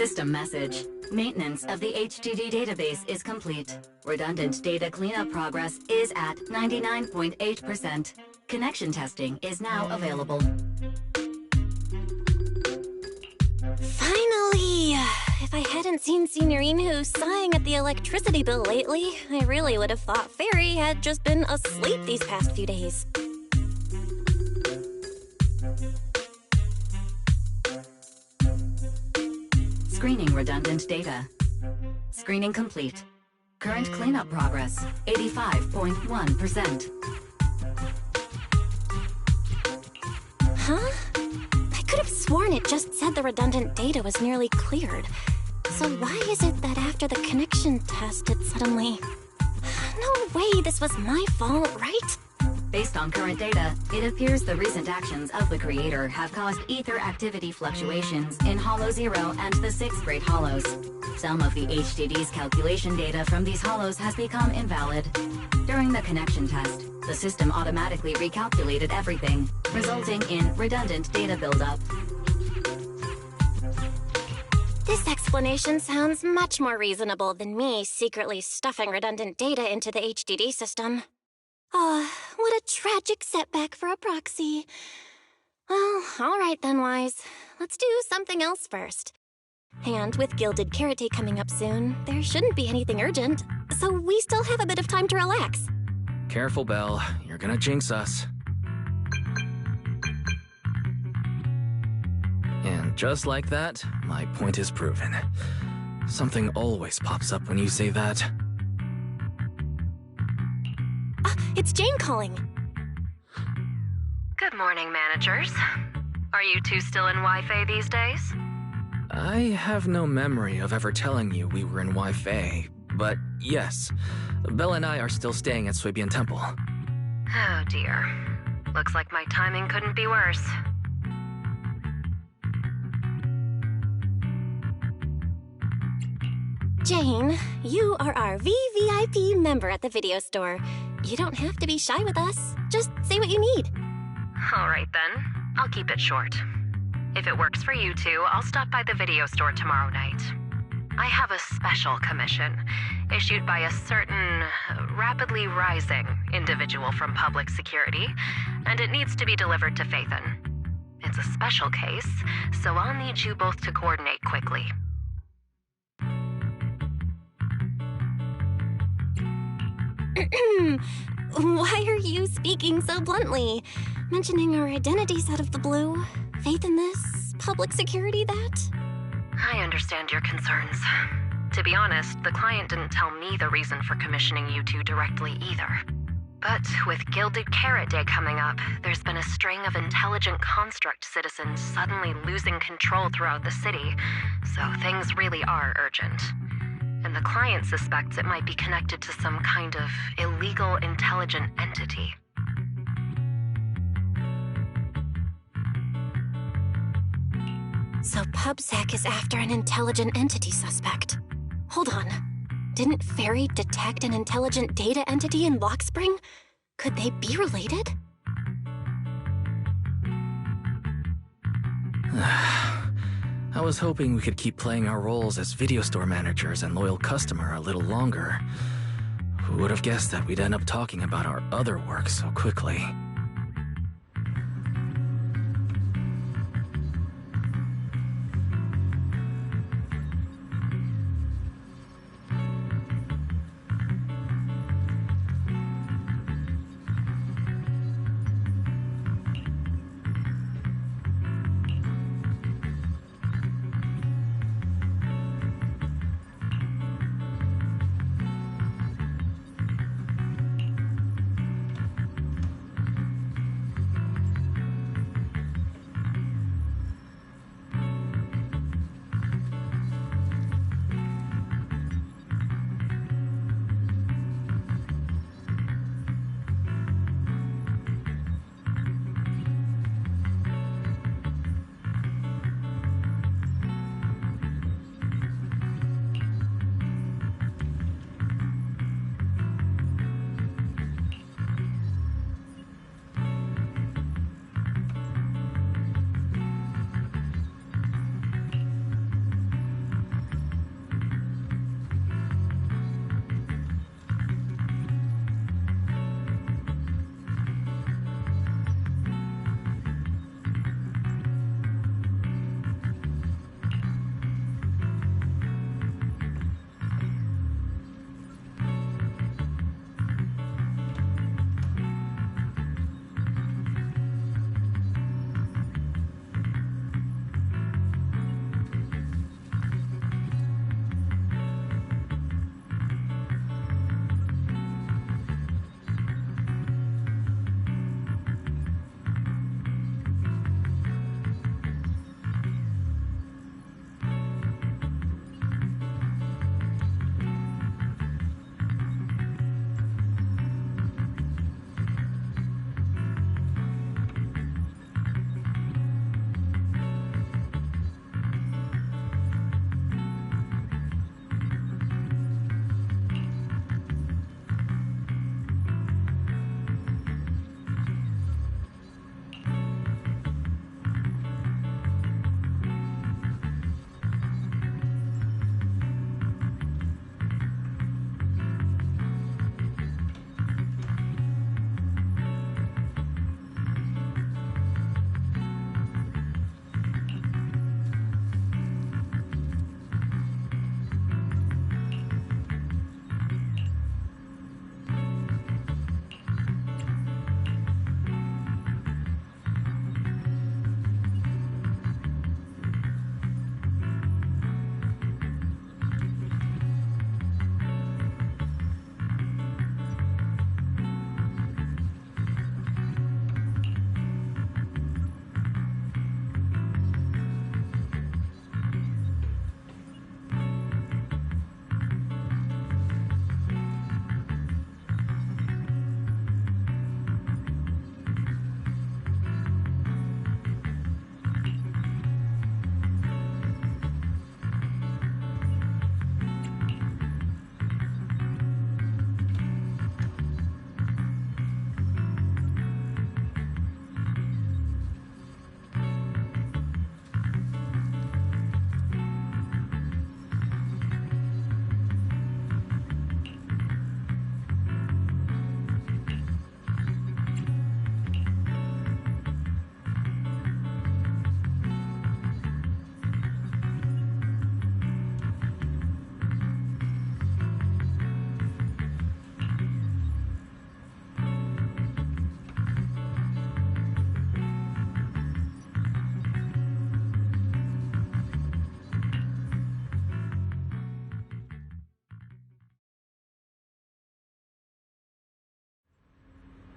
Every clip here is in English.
System message. Maintenance of the HDD database is complete. Redundant data cleanup progress is at 99.8%. Connection testing is now available. Finally! If I hadn't seen Signorine sighing at the electricity bill lately, I really would have thought Fairy had just been asleep these past few days. Screening redundant data. Screening complete. Current cleanup progress, 85.1%. Huh? I could have sworn it just said the redundant data was nearly cleared. So why is it that after the connection test it suddenly... No way this was my fault, right? Based on current data, it appears the recent actions of the creator have caused ether activity fluctuations in Hollow 0 and the 6th grade hollows. Some of the HDD's calculation data from these hollows has become invalid. During the connection test, the system automatically recalculated everything, resulting in redundant data buildup. This explanation sounds much more reasonable than me secretly stuffing redundant data into the HDD system. Oh, what a tragic setback for a proxy. Well, all right then, Wise. Let's do something else first. And with Gilded Carrot Day coming up soon, there shouldn't be anything urgent, so we still have a bit of time to relax. Careful, Belle. You're gonna jinx us. And just like that, my point is proven. Something always pops up when you say that. It's Jane calling. Good morning, managers. Are you two still in Wi-Fi these days? I have no memory of ever telling you we were in Wi-Fi, but yes, Belle and I are still staying at Swabian Temple. Oh dear. Looks like my timing couldn't be worse. Jane, you are our VVIP member at the video store. You don't have to be shy with us. Just say what you need. All right then. I'll keep it short. If it works for you two, I'll stop by the video store tomorrow night. I have a special commission issued by a certain rapidly rising individual from public security, and it needs to be delivered to Phaethon. It's a special case, so I'll need you both to coordinate quickly. Why are you speaking so bluntly? Mentioning our identities out of the blue. Faith in this, public security that? I understand your concerns. To be honest, the client didn't tell me the reason for commissioning you two directly either. But with Gilded Carrot Day coming up, there's been a string of intelligent construct citizens suddenly losing control throughout the city, so things really are urgent. And the client suspects it might be connected to some kind of illegal intelligent entity. So PubSec is after an intelligent entity suspect. Hold on. Didn't Fairy detect an intelligent data entity in Block Spring? Could they be related? I was hoping we could keep playing our roles as video store managers and loyal customer a little longer. Who would have guessed that we'd end up talking about our other work so quickly?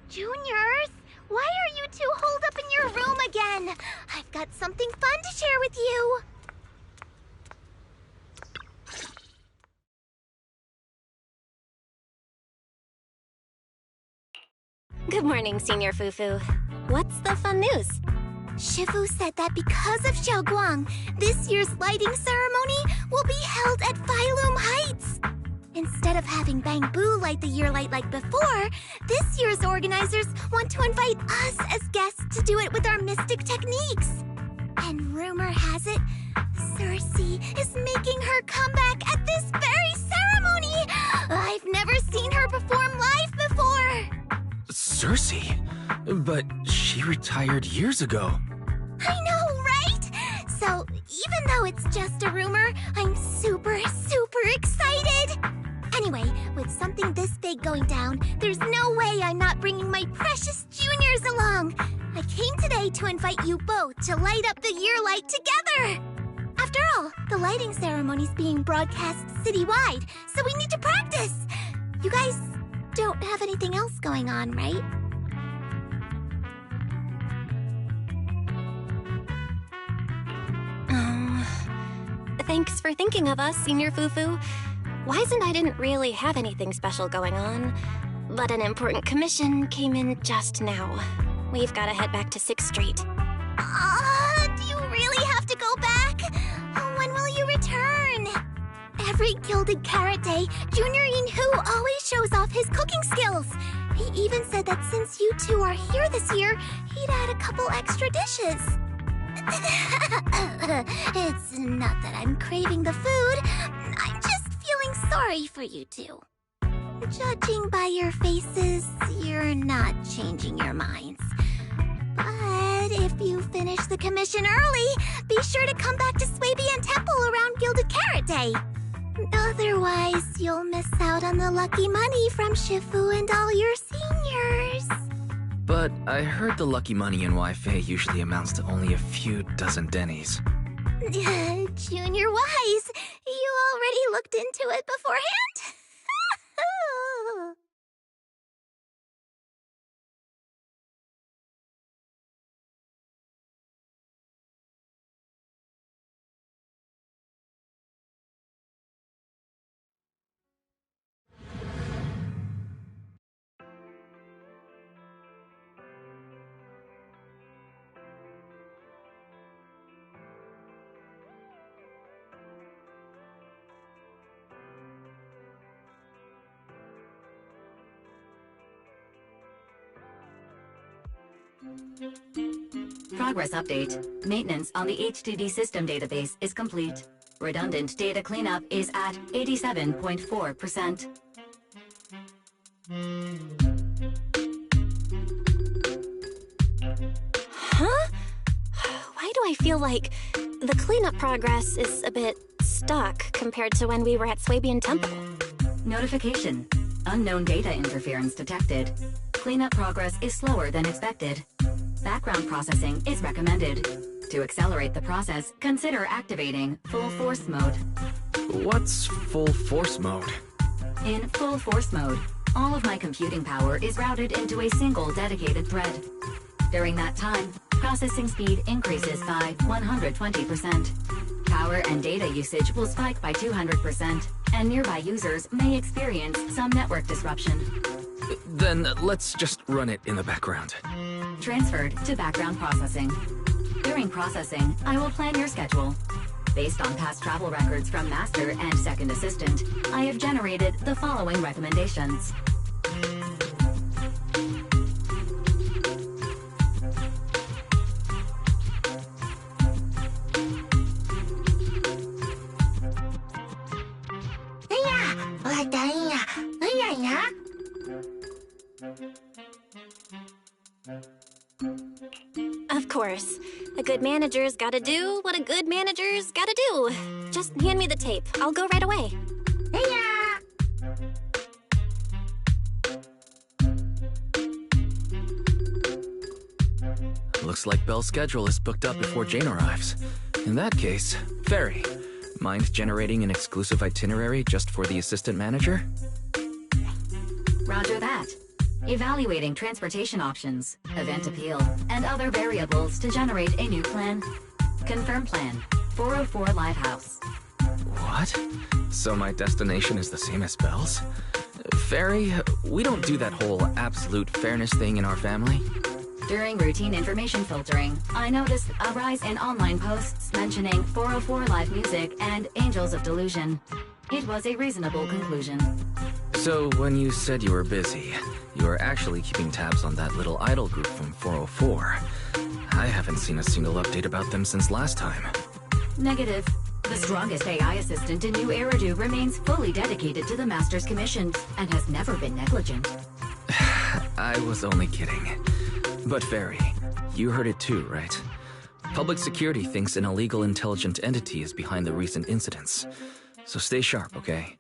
Juniors, why are you two holed up in your room again? I've got something fun to share with you. Good morning, Senior Fufu. What's the fun news? Shifu said that because of Xiaoguang, this year's lighting ceremony will be held at Phylum Heights. Instead of having Bang Boo light the year light like before, this year's organizers want to invite us as guests to do it with our mystic techniques. And rumor has it, Cersei is making her comeback at this very ceremony! I've never seen her perform live before! Cersei? But she retired years ago. I know, right? So, even though it's just a rumor, I'm super excited! Anyway, with something this big going down, there's no way I'm not bringing my precious juniors along! I came today to invite you both to light up the year light together! After all, the lighting ceremony's being broadcast citywide, so we need to practice! You guys don't have anything else going on, right? Thanks for thinking of us, Senior Fufu. Wise and I didn't really have anything special going on, but an important commission came in just now. We've got to head back to 6th Street. Do you really have to go back? When will you return? Every Gilded Carrot Day, Junior Yinhu always shows off his cooking skills. He even said that since you two are here this year, he'd add a couple extra dishes. It's not that I'm craving the food. I'm just feeling sorry for you two. Judging by your faces, you're not changing your minds. But if you finish the commission early, be sure to come back to Swabian Temple around Gilded Carrot Day. Otherwise, you'll miss out on the lucky money from Shifu and all your seniors. But I heard the lucky money in Wi-Fi usually amounts to only a few dozen dennies. Junior Wise, you already looked into it beforehand? Progress update. Maintenance on the HDD system database is complete. Redundant data cleanup is at 87.4%. Huh? Why do I feel like the cleanup progress is a bit stuck compared to when we were at Swabian Temple? Notification. Unknown data interference detected. Cleanup progress is slower than expected. Background processing is recommended. To accelerate the process, consider activating full force mode. What's full force mode? In full force mode, all of my computing power is routed into a single dedicated thread. During that time, processing speed increases by 120%. Power and data usage will spike by 200%, and nearby users may experience some network disruption. Then let's just run it in the background. Transferred to background processing. During processing, I will plan your schedule. Based on past travel records from Master and Second Assistant, I have generated the following recommendations. Of course. A good manager's gotta do what a good manager's gotta do. Just hand me the tape. I'll go right away. Looks like Belle's schedule is booked up before Jane arrives. In that case, Fairy, mind generating an exclusive itinerary just for the assistant manager? Roger that. evaluating transportation options, event appeal, and other variables to generate a new plan. Confirm plan. 404 Lighthouse. What? So my destination is the same as Belle's? Fairy, we don't do that whole absolute fairness thing in our family. During routine information filtering, I noticed a rise in online posts mentioning 404 live music and Angels of Delusion. It was a reasonable conclusion. So when you said you were busy, you were actually keeping tabs on that little idol group from 404. I haven't seen a single update about them since last time. Negative. The strongest AI assistant in New Eridu remains fully dedicated to the Master's commission and has never been negligent. I was only kidding. But Fairy, you heard it too, right? Public security thinks an illegal intelligent entity is behind the recent incidents. So stay sharp, okay?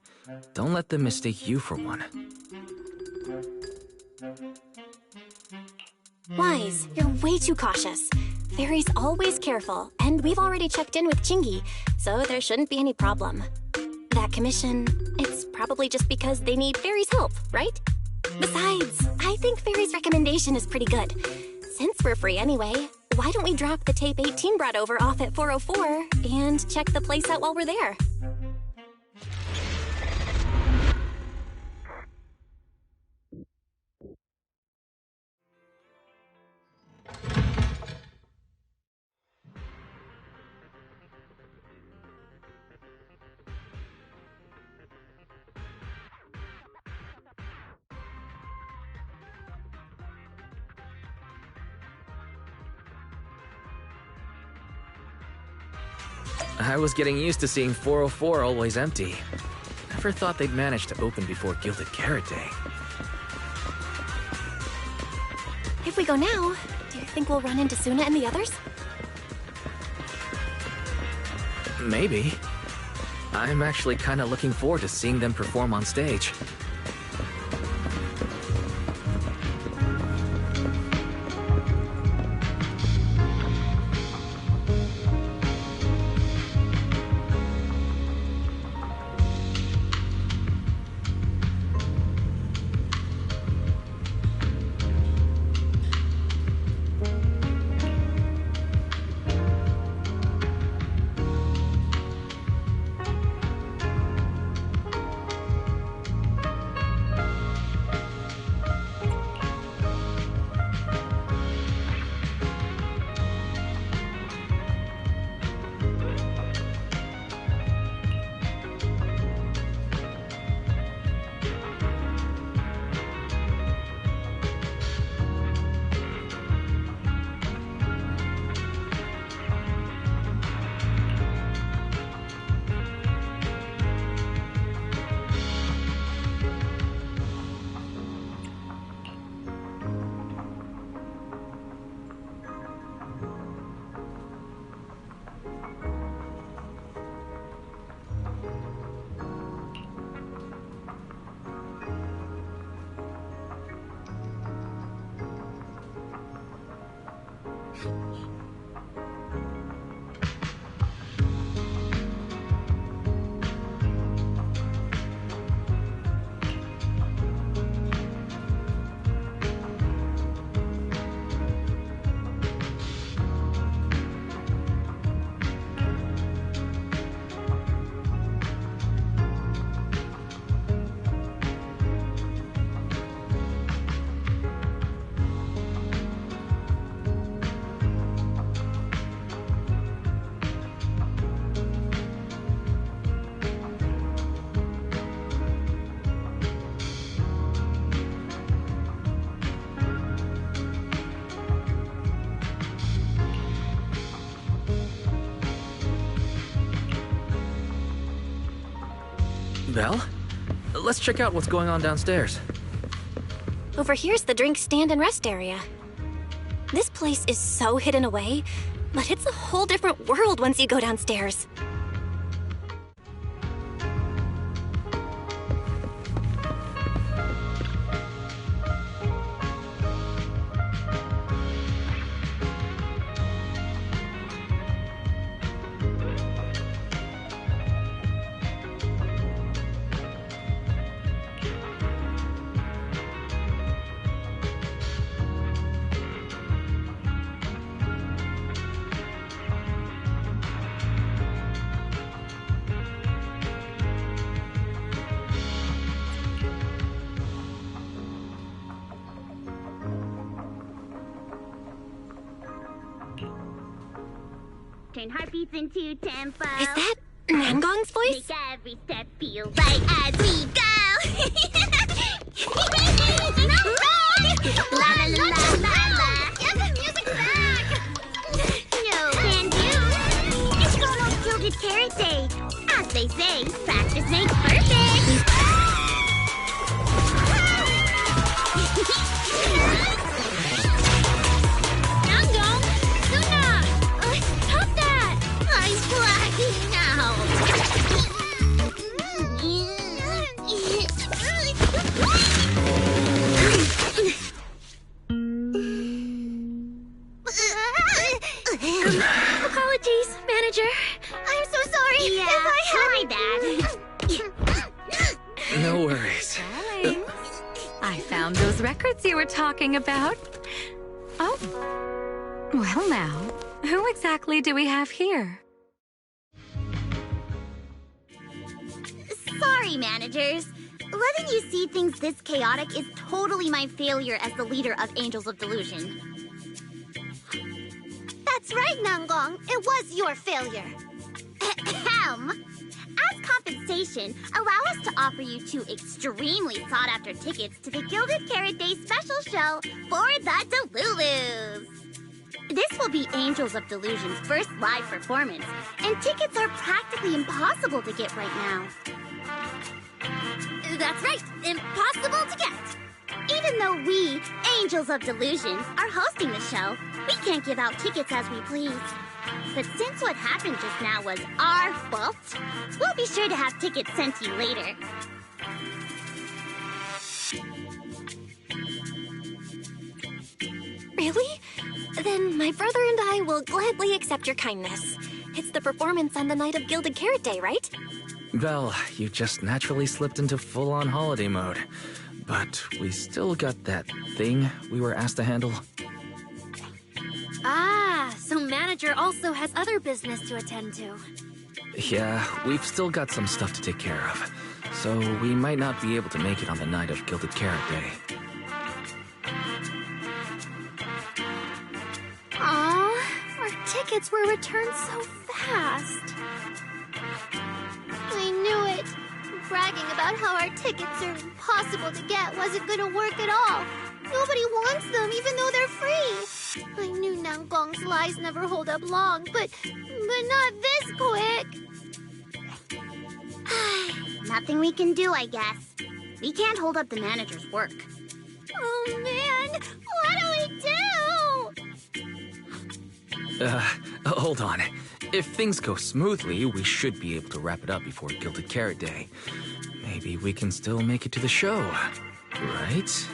Don't let them mistake you for one. Wise, you're way too cautious. Fairy's always careful, and we've already checked in with Chingy, so there shouldn't be any problem. That commission, it's probably just because they need Fairy's help, right? Besides, I think Fairy's recommendation is pretty good. Since we're free anyway, why don't we drop the tape 18 brought over off at 404 and check the place out while we're there? I was getting used to seeing 404 always empty. Never thought they'd manage to open before Gilded Carrot Day. If we go now, do you think we'll run into Suna and the others? Maybe. I'm actually kinda looking forward to seeing them perform on stage. Belle? Let's check out what's going on downstairs. Over here's the drink stand and rest area. This place is so hidden away, but it's a whole different world once you go downstairs. turn heartbeats into tempo. Is that Nangong's voice? Make every step feel right as we go. La la la la la. Give the music back. No can do. It's gone off Gilded Carrot Day. As they say, practice makes perfect. Nangong, Luna, stop that! I'm blacking out. Apologies, manager. I'm so sorry. Yeah, if I had my No worries. I found those records you were talking about. Oh. Well now, who exactly do we have here? Sorry, managers. Letting you see things this chaotic is totally my failure as the leader of Angels of Delusion. That's right, Nangong. It was your failure. Ahem. As compensation, allow us to offer you 2 extremely sought-after tickets to the Gilded Carrot Day special show for the Delulus. This will be Angels of Delusion's first live performance, and tickets are practically impossible to get right now. That's right, impossible to get. Even though we, Angels of Delusion, are hosting the show, we can't give out tickets as we please. But since what happened just now was our fault, we'll be sure to have tickets sent to you later. Really? Then my brother and I will gladly accept your kindness. It's the performance on the night of Gilded Carrot Day, right? Well, you just naturally slipped into full-on holiday mode. But we still got that thing we were asked to handle. Ah, so manager also has other business to attend to. Yeah, we've still got some stuff to take care of. So we might not be able to make it on the night of Gilded Carrot Day. Aw, our tickets were returned so fast. I knew it. Bragging about how our tickets are impossible to get wasn't gonna work at all. Nobody wants them, even though they're free. I knew Nangong's lies never hold up long, but not this quick. Nothing we can do, I guess. We can't hold up the manager's work. Oh man, what do we do? Hold on. If things go smoothly, we should be able to wrap it up before Gilded Carrot Day. Maybe we can still make it to the show, right?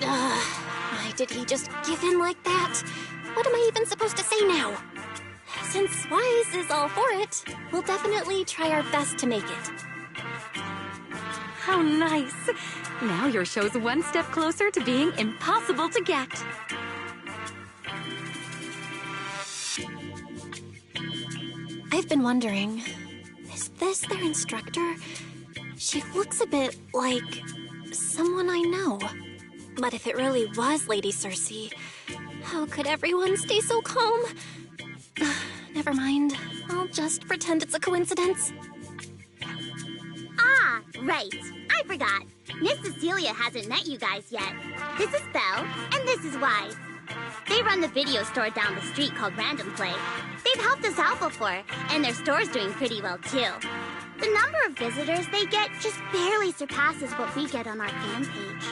Why did he just give in like that? What am I even supposed to say now? Since Wise is all for it, we'll definitely try our best to make it. How nice. Now your show's one step closer to being impossible to get. I've been wondering, is this their instructor? She looks a bit like someone I know. But if it really was Lady Cersei, how could everyone stay so calm? Never mind. I'll just pretend it's a coincidence. Ah, right. I forgot. Miss Cecilia hasn't met you guys yet. This is Belle, and this is Wise. They run the video store down the street called Random Play. They've helped us out before, and their store's doing pretty well too. The number of visitors they get just barely surpasses what we get on our fan page.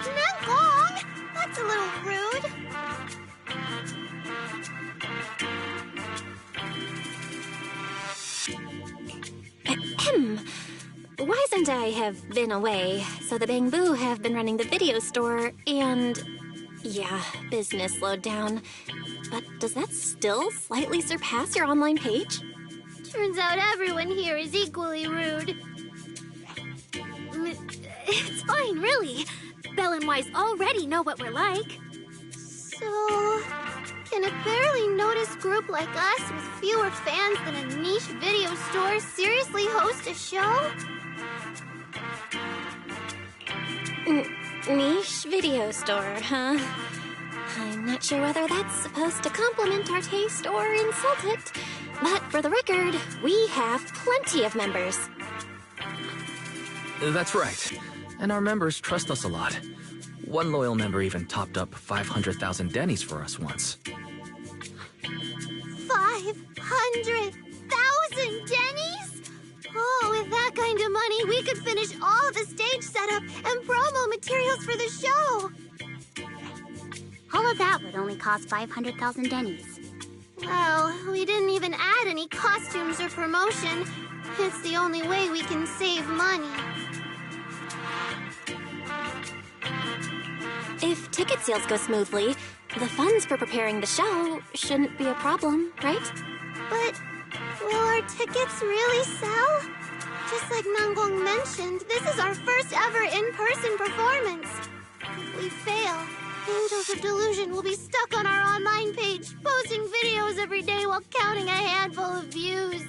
Nangong! That's a little rude. Ahem. Wise and I have been away, so the Bangbu have been running the video store, and yeah, business slowed down. But does that still slightly surpass your online page? Turns out everyone here is equally rude. It's fine, really. Belle and Wise already know what we're like. So, can a barely noticed group like us with fewer fans than a niche video store seriously host a show? Niche video store, huh? I'm I'm not sure whether that's supposed to compliment our taste or insult it, but for the record, we have plenty of members. That's right. And our members trust us a lot. One loyal member even topped up 500,000 dennies for us once. 500,000 dennies? Oh, with that kind of money, we could finish all the stage setup and promo materials for the show. All of that would only cost 500,000 dennies. Well, we didn't even add any costumes or promotion. It's the only way we can save money. If ticket sales go smoothly, the funds for preparing the show shouldn't be a problem, right? But will our tickets really sell? Just like Nangong mentioned, this is our first ever in-person performance. If we fail, Angels of Delusion will be stuck on our online page, posting videos every day while counting a handful of views.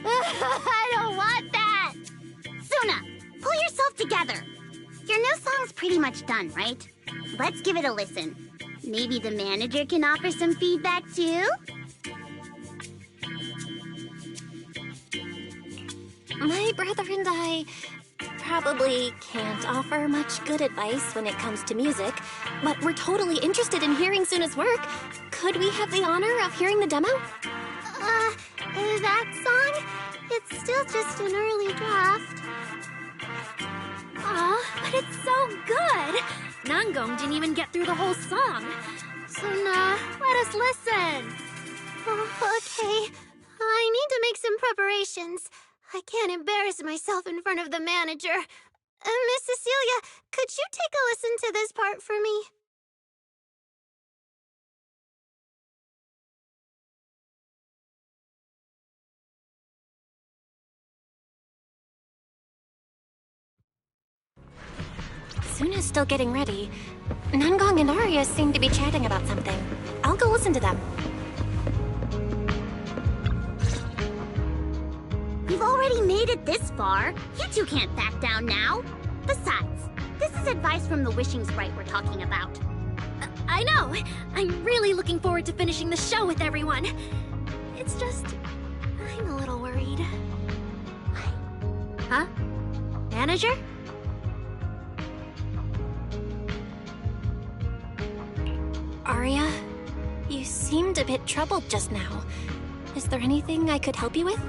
I don't want that! Suna, pull yourself together. Your new song's pretty much done, right? Let's give it a listen. Maybe the manager can offer some feedback too? My brother and I probably can't offer much good advice when it comes to music, but we're totally interested in hearing Suna's work. Could we have the honor of hearing the demo? That song? It's still just an early draft. Aw, but it's so good! Nangong didn't even get through the whole song. Suna, let us listen. Oh, okay. I need to make some preparations. I can't embarrass myself in front of the manager. Miss Cecilia, could you take a listen to this part for me? Suna's still getting ready. Nangong and Arya seem to be chatting about something. I'll go listen to them. We've already made it this far. You two can't back down now. Besides, this is advice from the wishing sprite we're talking about. I know! I'm really looking forward to finishing the show with everyone. It's just... I'm a little worried. Huh? Manager? Arya, you seemed a bit troubled just now. Is there anything I could help you with?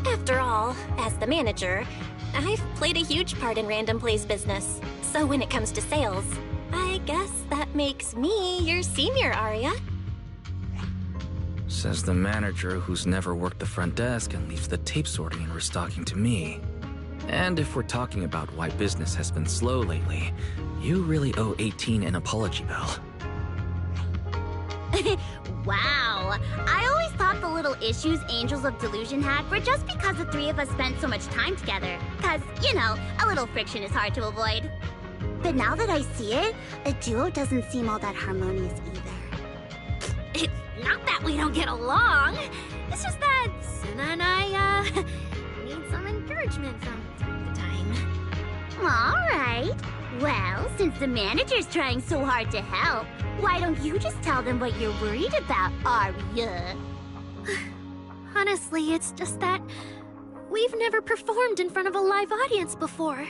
After all, as the manager, I've played a huge part in Random Play's business. So when it comes to sales, I guess that makes me your senior, Arya. Says the manager who's never worked the front desk and leaves the tape sorting and restocking to me. And if we're talking about why business has been slow lately, you really owe 18 an apology, Belle. Wow! I always thought the little issues Angels of Delusion had were just because the three of us spent so much time together. Cause, you know, a little friction is hard to avoid. But now that I see it, a duo doesn't seem all that harmonious either. It's not that we don't get along. It's just that Suna and I, need some encouragement from time to time. Alright. Well, since the manager's trying so hard to help, why don't you just tell them what you're worried about, Arya? Honestly, it's just that we've never performed in front of a live audience before.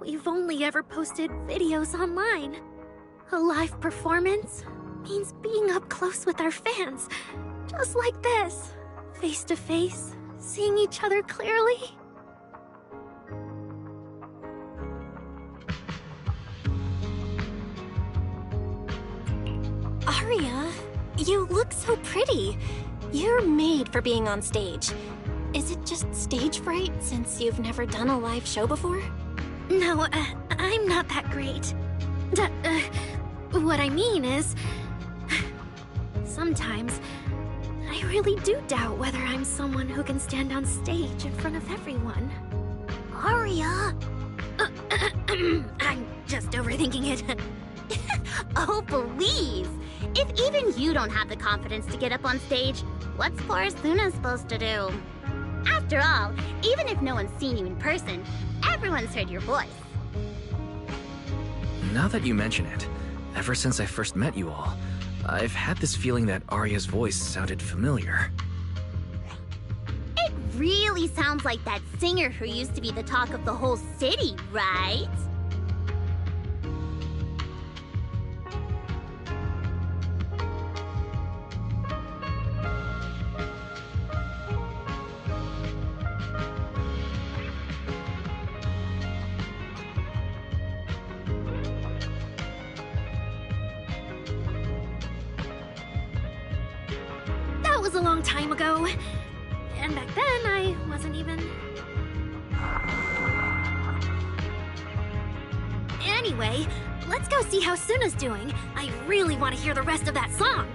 We've only ever posted videos online. A live performance means being up close with our fans, just like this, face to face, seeing each other clearly. Arya, you look so pretty. You're made for being on stage. Is it just stage fright since you've never done a live show before? No, I'm not that great. What I mean is... Sometimes, I really do doubt whether I'm someone who can stand on stage in front of everyone. Arya! I'm just overthinking it. Oh, please! If even you don't have the confidence to get up on stage, what's poor Suna supposed to do? After all, even if no one's seen you in person, everyone's heard your voice. Now that you mention it, ever since I first met you all, I've had this feeling that Arya's voice sounded familiar. It really sounds like that singer who used to be the talk of the whole city, right? That was a long time ago. And back then, I wasn't even... Anyway, let's go see how Suna's doing. I really want to hear the rest of that song.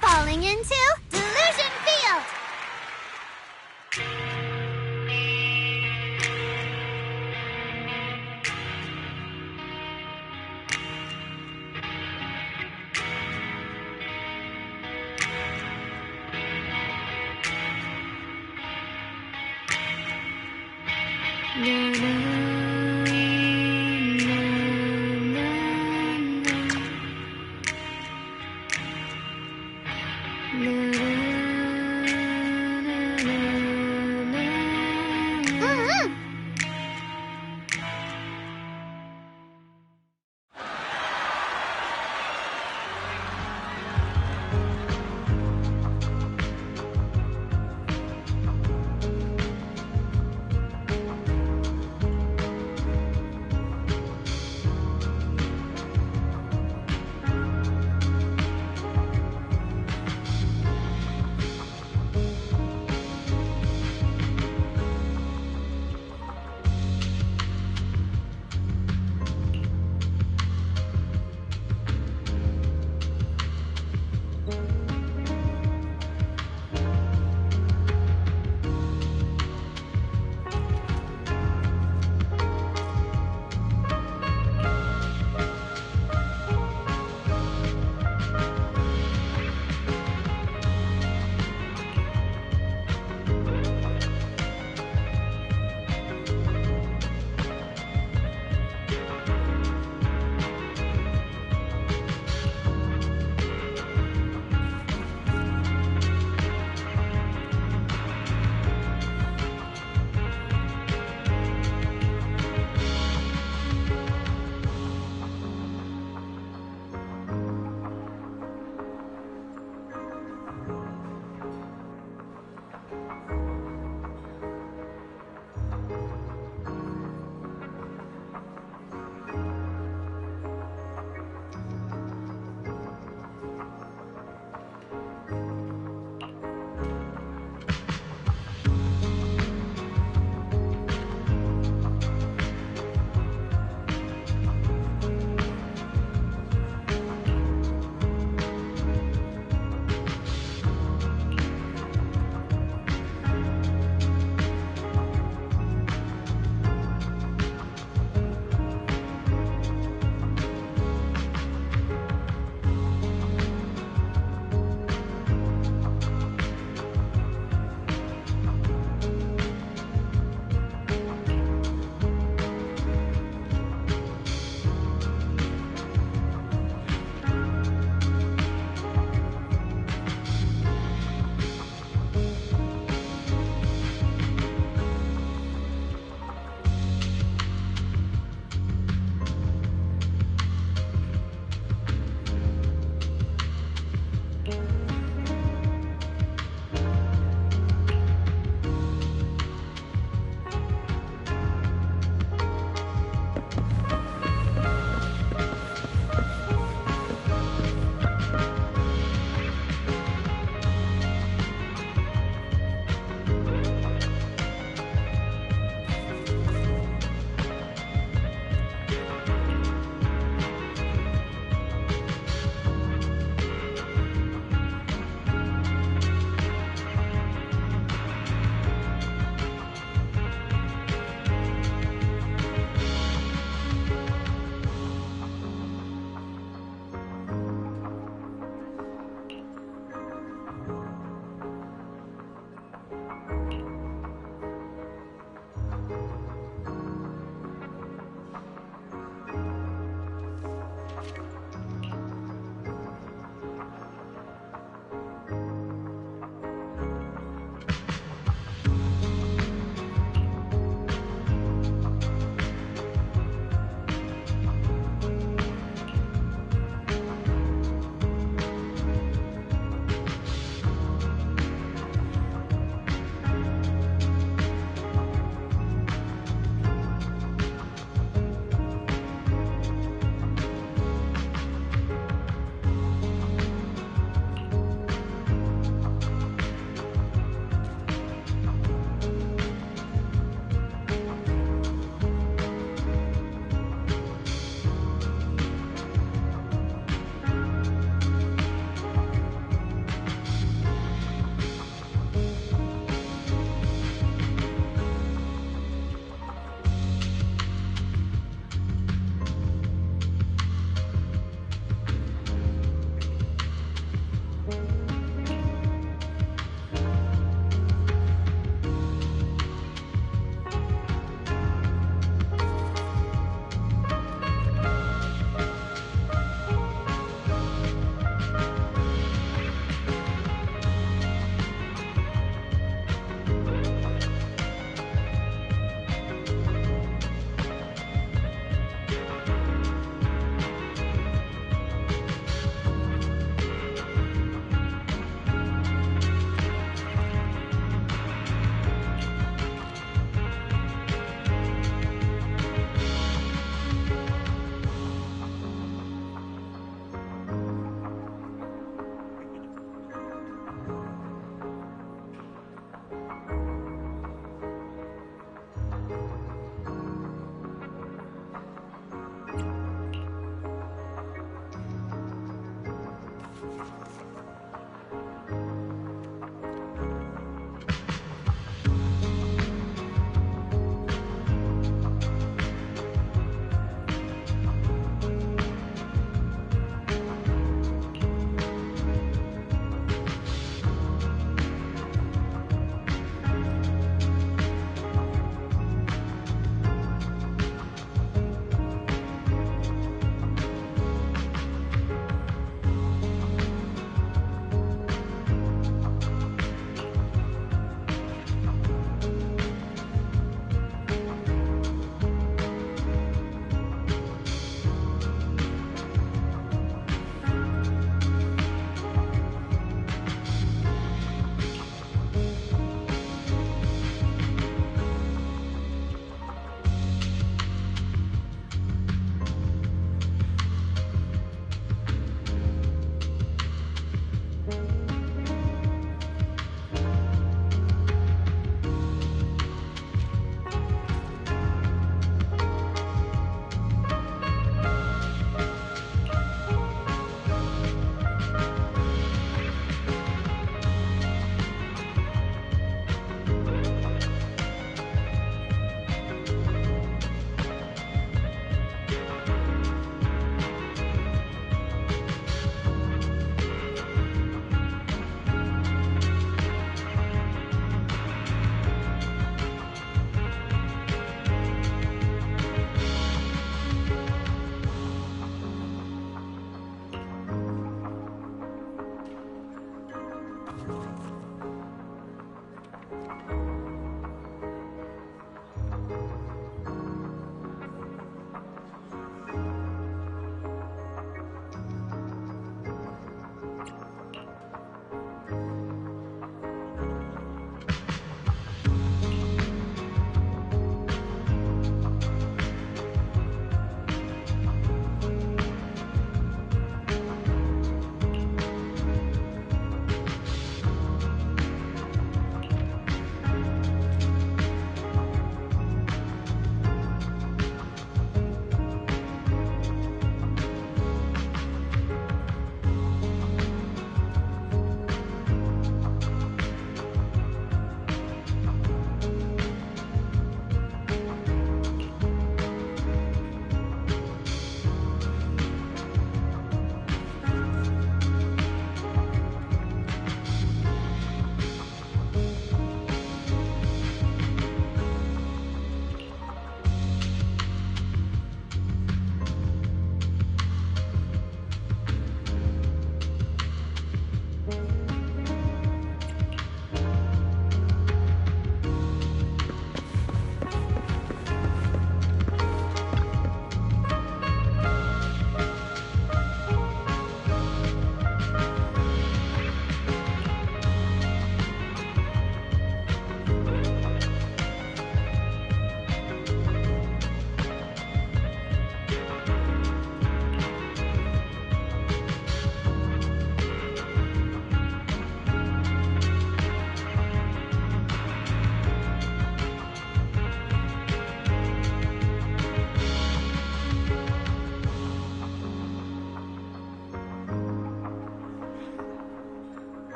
Falling into Delusion Field!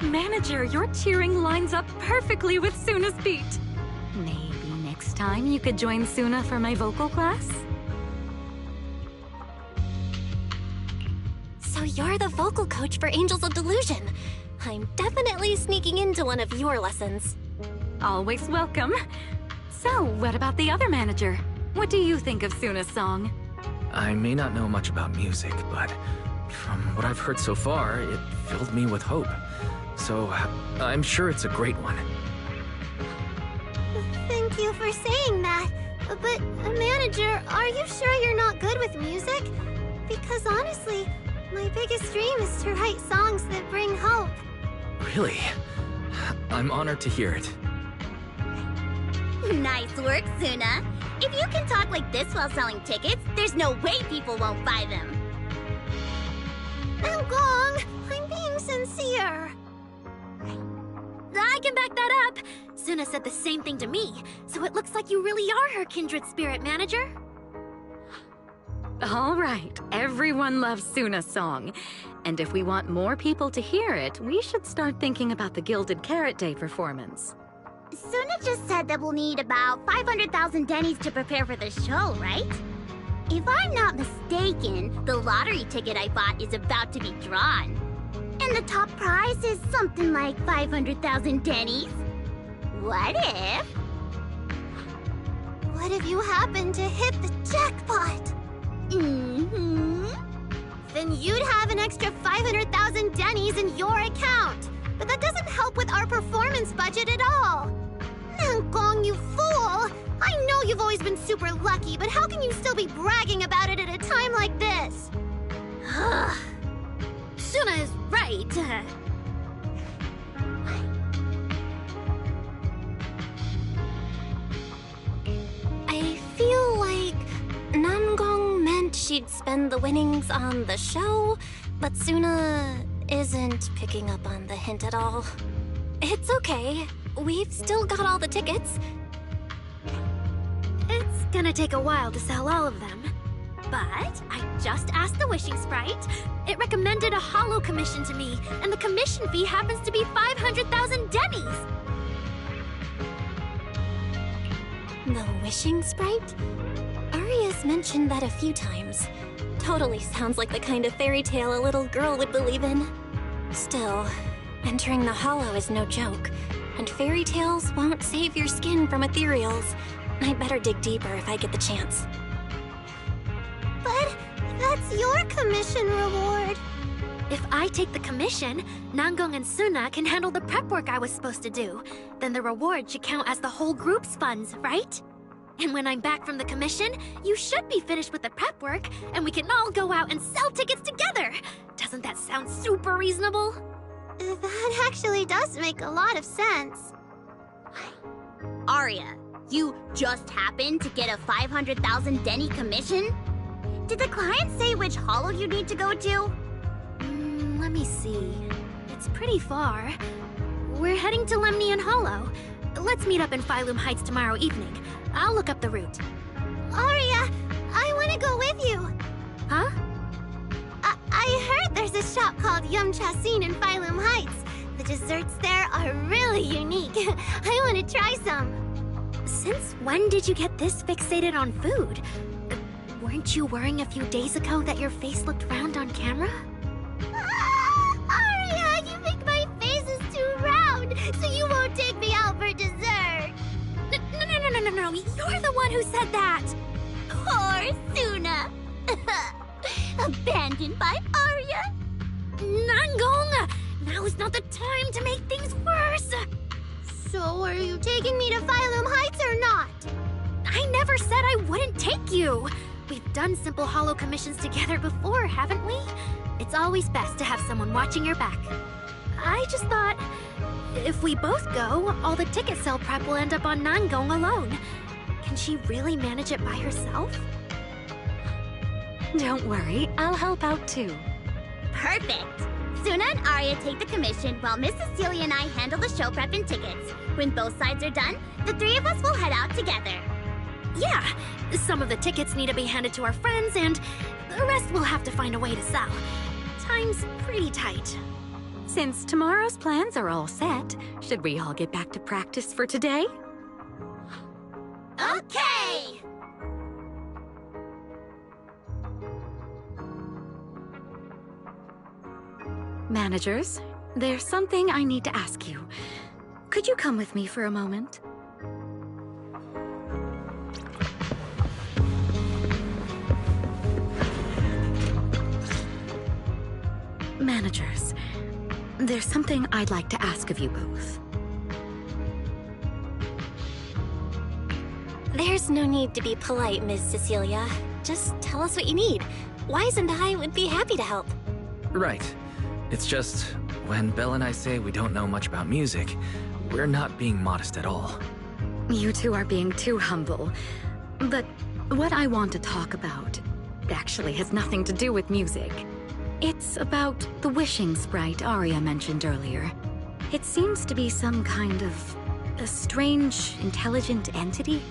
Manager, your cheering lines up perfectly with Suna's beat. Maybe next time you could join Suna for my vocal class? So you're the vocal coach for Angels of Delusion. I'm definitely sneaking into one of your lessons. Always welcome. So, what about the other manager? What do you think of Suna's song? I may not know much about music, but from what I've heard so far, it filled me with hope. So, I'm sure it's a great one. Thank you for saying that. But, manager, are you sure you're not good with music? Because honestly, my biggest dream is to write songs that bring hope. Really? I'm honored to hear it. Nice work, Suna. If you can talk like this while selling tickets, there's no way people won't buy them. Gong, I'm being sincere. I can back that up. Suna said the same thing to me, so it looks like you really are her kindred spirit, manager. All right, everyone loves Suna's song. And if we want more people to hear it, we should start thinking about the Gilded Carrot Day performance. Suna just said that we'll need about 500,000 dennies to prepare for the show, right? If I'm not mistaken, the lottery ticket I bought is about to be drawn. And the top prize is something like 500,000 dennies. What if you happen to hit the jackpot? Then you'd have an extra 500,000 dennies in your account. But that doesn't help with our performance budget at all. Gong, you fool! I know you've always been super lucky, but how can you still be bragging about it at a time like this? Suna is right. I feel like Nangong meant she'd spend the winnings on the show, but Suna isn't picking up on the hint at all. It's okay. We've still got all the tickets. It's gonna take a while to sell all of them. But I just asked the Wishing Sprite. It recommended a holo commission to me, and the commission fee happens to be 500,000 dennies. The Wishing Sprite? Aria's mentioned that a few times. Totally sounds like the kind of fairy tale a little girl would believe in. Still, entering the holo is no joke, and fairy tales won't save your skin from ethereals. I'd better dig deeper if I get the chance. But that's your commission reward. If I take the commission, Nangong and Suna can handle the prep work I was supposed to do. Then the reward should count as the whole group's funds, right? And when I'm back from the commission, you should be finished with the prep work, and we can all go out and sell tickets together. Doesn't that sound super reasonable? That actually does make a lot of sense. Aria, you just happened to get a 500,000 denny commission? Did the client say which holo you need to go to? Let me see. It's pretty far. We're heading to Lemnian Hollow. Let's meet up in Phylum Heights tomorrow evening. I'll look up the route. Aria, I want to go with you. Huh? I heard there's a shop called Yum Chasin in Phylum Heights. The desserts there are really unique. I want to try some. Since when did you get this fixated on food? Weren't you worrying a few days ago that your face looked round on camera? Aria, you think my face is too round, so you won't take me out for dessert. No, you're the one who said that! Poor Suna. Abandoned by Aria. Nangong! Now is not the time to make things worse! So are you taking me to Phylum Heights or not? I never said I wouldn't take you! We've done simple holo commissions together before, haven't we? It's always best to have someone watching your back. I just thought, if we both go, all the ticket sale prep will end up on Nangong alone. Can she really manage it by herself? Don't worry, I'll help out too. Perfect! Suna and Aria take the commission while Miss Cecilia and I handle the show prep and tickets. When both sides are done, the three of us will head out together. Yeah, some of the tickets need to be handed to our friends, and the rest we'll have to find a way to sell. Time's pretty tight. Since tomorrow's plans are all set, should we all get back to practice for today? Okay! Managers, there's something I need to ask you. Could you come with me for a moment? Managers, there's something I'd like to ask of you both. There's no need to be polite, Ms. Cecilia. Just tell us what you need. Wise and I would be happy to help. Right. It's just, when Belle and I say we don't know much about music, we're not being modest at all. You two are being too humble. But what I want to talk about actually has nothing to do with music. It's about the wishing sprite Aria mentioned earlier. It seems to be some kind of a strange, intelligent entity.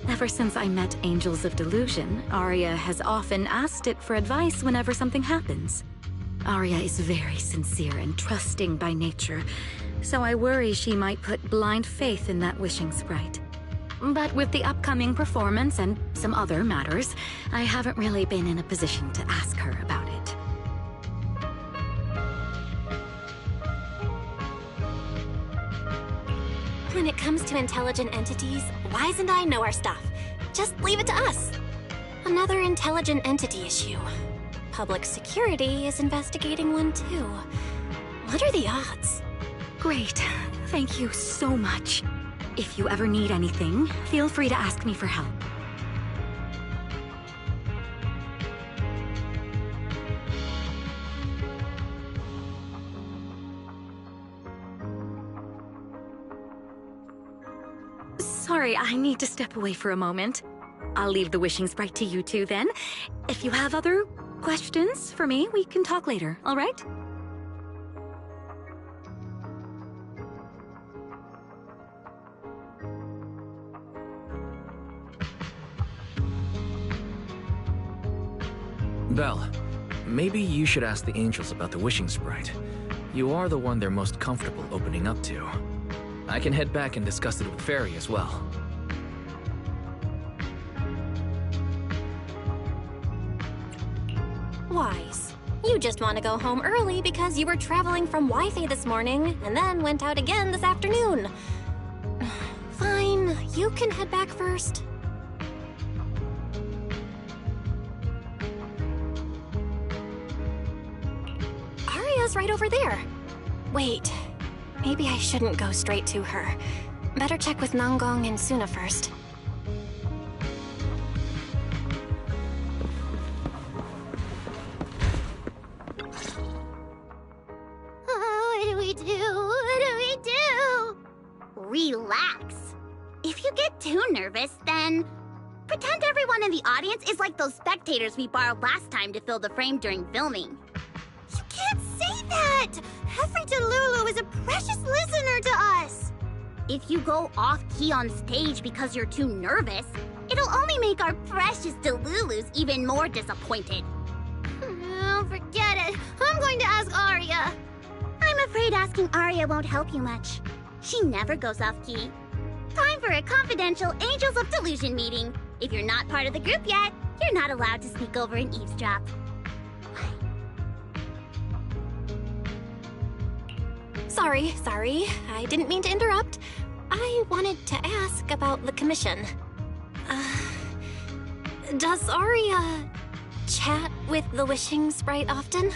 Ever since I met Angels of Delusion, Aria has often asked it for advice whenever something happens. Aria is very sincere and trusting by nature, so I worry she might put blind faith in that wishing sprite. But with the upcoming performance and some other matters, I haven't really been in a position to ask her about it. When it comes to intelligent entities, Wise and I know our stuff. Just leave it to us. Another intelligent entity issue. Public security is investigating one too. What are the odds? Great. Thank you so much. If you ever need anything, feel free to ask me for help. Sorry, I need to step away for a moment. I'll leave the wishing sprite to you two then. If you have other questions for me, we can talk later, all right? Belle, maybe you should ask the angels about the wishing sprite. You are the one they're most comfortable opening up to. I can head back and discuss it with Fairy as well. Wise. You just want to go home early because you were traveling from Wi-Fi this morning and then went out again this afternoon. Fine, you can head back first. Aria's right over there. Wait, maybe I shouldn't go straight to her. Better check with Nangong and Suna first. Relax. If you get too nervous, then pretend everyone in the audience is like those spectators we borrowed last time to fill the frame during filming. You can't say that! Every Delulu is a precious listener to us! If you go off-key on stage because you're too nervous, it'll only make our precious Delulus even more disappointed. Oh, forget it. I'm going to ask Aria. I'm afraid asking Aria won't help you much. She never goes off-key. Time for a confidential Angels of Delusion meeting. If you're not part of the group yet, You're not allowed to sneak over and eavesdrop. Sorry. I didn't mean to interrupt. I wanted to ask about the commission. Does Aria chat with the Wishing Sprite often?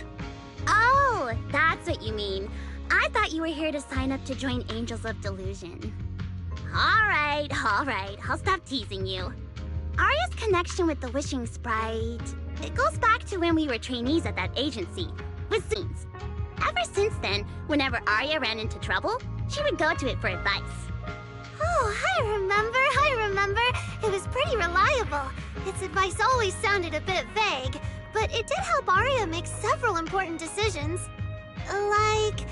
Oh, that's what you mean. I thought you were here to sign up to join Angels of Delusion. All right. I'll stop teasing you. Aria's connection with the Wishing Sprite, it goes back to when we were trainees at that agency, with Zines. Ever since then, whenever Aria ran into trouble, she would go to it for advice. Oh, I remember. It was pretty reliable. Its advice always sounded a bit vague, but it did help Aria make several important decisions. Like...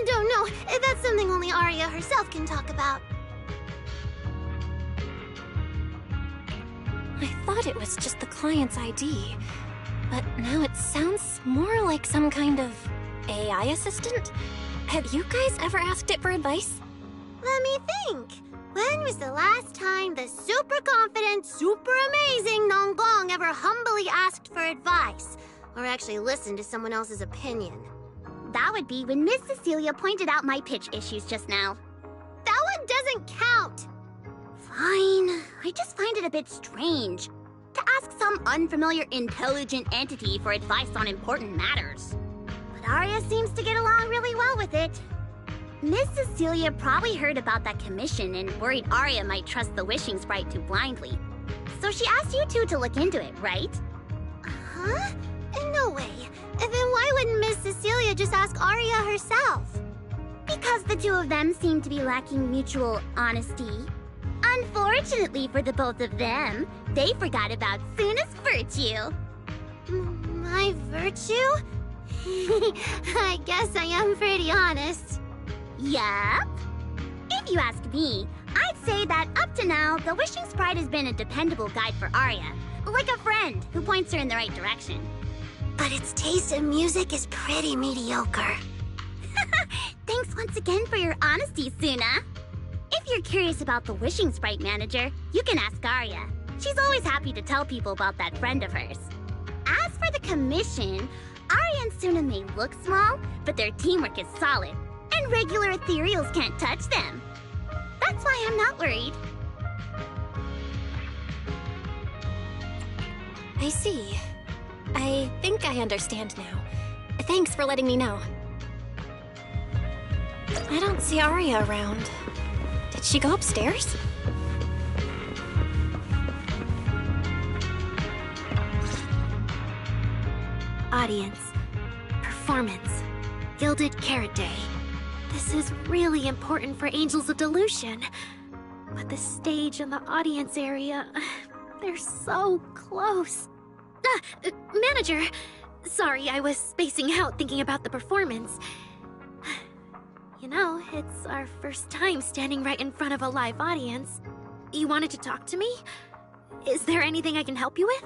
don't know. That's something only Aria herself can talk about. I thought it was just the client's ID, but now it sounds more like some kind of AI assistant. Have you guys ever asked it for advice? Let me think. When was the last time the super confident, super amazing Nonggong ever humbly asked for advice? Or actually listened to someone else's opinion? That would be when Miss Cecilia pointed out my pitch issues just now. That one doesn't count! Fine. I just find it a bit strange to ask some unfamiliar intelligent entity for advice on important matters. But Aria seems to get along really well with it. Miss Cecilia probably heard about that commission and worried Aria might trust the Wishing Sprite too blindly. So she asked you two to look into it, right? Huh? No way. Then why wouldn't Miss Cecilia just ask Aria herself? Because the two of them seem to be lacking mutual honesty. Unfortunately for the both of them, they forgot about Suna's virtue. My virtue? I guess I am pretty honest. Yup. If you ask me, I'd say that up to now, the Wishing Sprite has been a dependable guide for Aria. Like a friend who points her in the right direction. But its taste in music is pretty mediocre. Thanks once again for your honesty, Suna. If you're curious about the Wishing Sprite manager, you can ask Aria. She's always happy to tell people about that friend of hers. As for the commission, Aria and Suna may look small, but their teamwork is solid, and regular ethereals can't touch them. That's why I'm not worried. I see. I think I understand now. Thanks for letting me know. I don't see Aria around. Did she go upstairs? Audience. Performance. Gilded Carrot Day. This is really important for Angels of Delusion. But the stage and the audience area, they're so close. Manager! Sorry, I was spacing out thinking about the performance. You know, it's our first time standing right in front of a live audience. You wanted to talk to me? Is there anything I can help you with?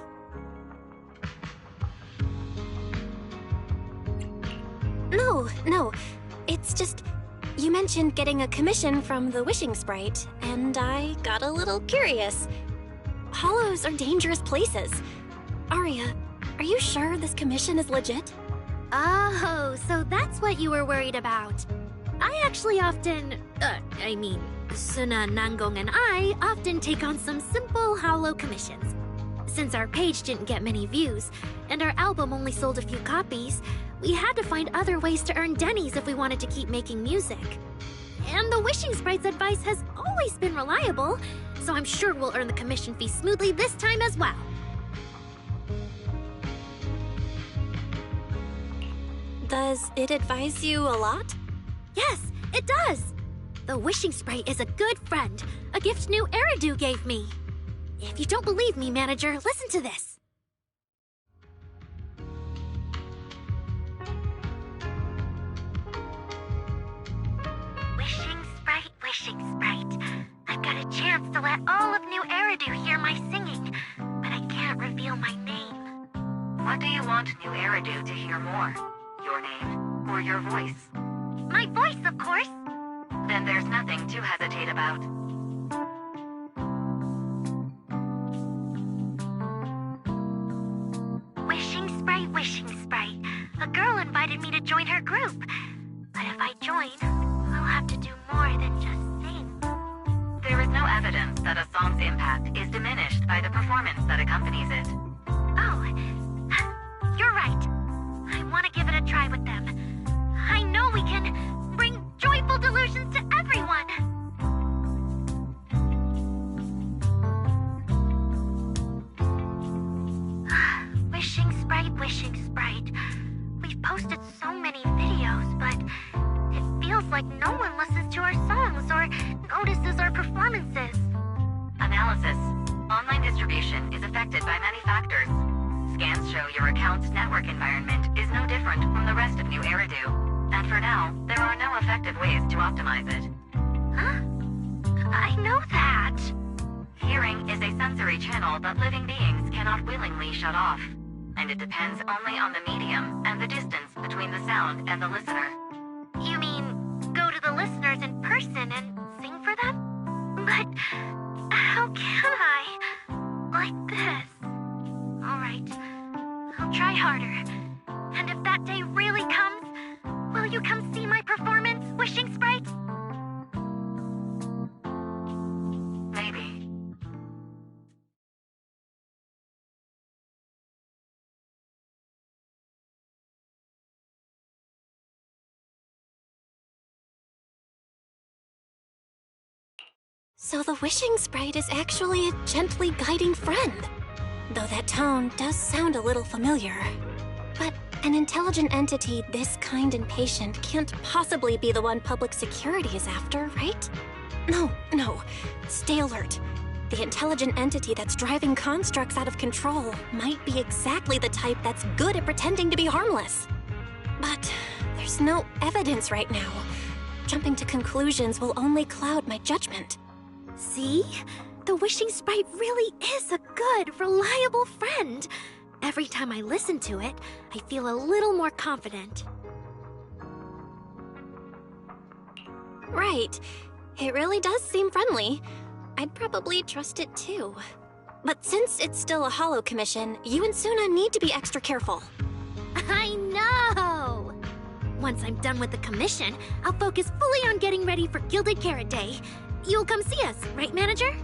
No. It's just, you mentioned getting a commission from the Wishing Sprite, and I got a little curious. Hollows are dangerous places. Aria, are you sure this commission is legit? Oh, so that's what you were worried about. I actually often, Suna, Nangong, and I often take on some simple hollow commissions. Since our page didn't get many views, and our album only sold a few copies, we had to find other ways to earn dennies if we wanted to keep making music. And the Wishing Sprite's advice has always been reliable, so I'm sure we'll earn the commission fee smoothly this time as well. Does it advise you a lot? Yes, it does! The Wishing Sprite is a good friend, a gift new Eridu gave me. If you don't believe me, manager, listen to this. Wishing Sprite, I've got a chance to let all of New Eridu hear my singing, but I can't reveal my name. What do you want New Eridu to hear more? Your name or your voice? My voice, of course. Then there's nothing to hesitate about. invited me to join her group. But if I join, I'll have to do more than just sing. There is no evidence that a song's impact is diminished by the performance that accompanies it. Oh, you're right. I want to give it a try with them. I know we can bring joyful delusions to everyone. Wishing Sprite. We've posted so many videos, but it feels like no one listens to our songs or notices our performances. Analysis. Online distribution is affected by many factors. Scans show your account's network environment is no different from the rest of New Eridu. And for now, there are no effective ways to optimize it. Huh? I know that. Hearing is a sensory channel that living beings cannot willingly shut off. And it depends only on the medium and the distance between the sound and the listener. You mean go to the listeners in person and sing for them? But how can I? Like this. Alright, I'll try harder. And if that day really comes, will you come see my performance, Wishing Sprite? Maybe. So the Wishing Sprite is actually a gently guiding friend. Though that tone does sound a little familiar. But an intelligent entity this kind and patient can't possibly be the one public security is after, right? No. Stay alert. The intelligent entity that's driving constructs out of control might be exactly the type that's good at pretending to be harmless. But there's no evidence right now. Jumping to conclusions will only cloud my judgment. See? The Wishing Sprite really is a good, reliable friend. Every time I listen to it, I feel a little more confident. Right. It really does seem friendly. I'd probably trust it too. But since it's still a holo commission, you and Suna need to be extra careful. I know! Once I'm done with the commission, I'll focus fully on getting ready for Gilded Carrot Day. You'll come see us, right, Manager?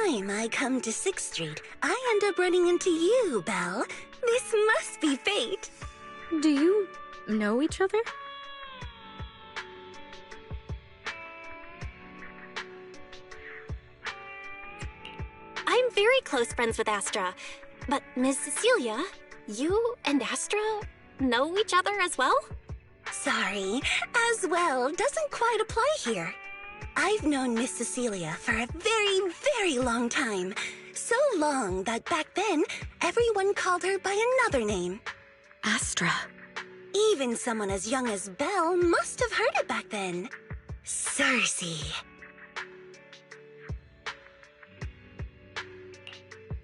time I come to 6th Street, I end up running into you, Belle. This must be fate. Do you know each other? I'm very close friends with Astra. But Ms. Cecilia, you and Astra know each other as well? Sorry, as well doesn't quite apply here. I've known Miss Cecilia for a very, very long time. So long that back then, everyone called her by another name. Astra. Even someone as young as Belle must have heard it back then. Cersei.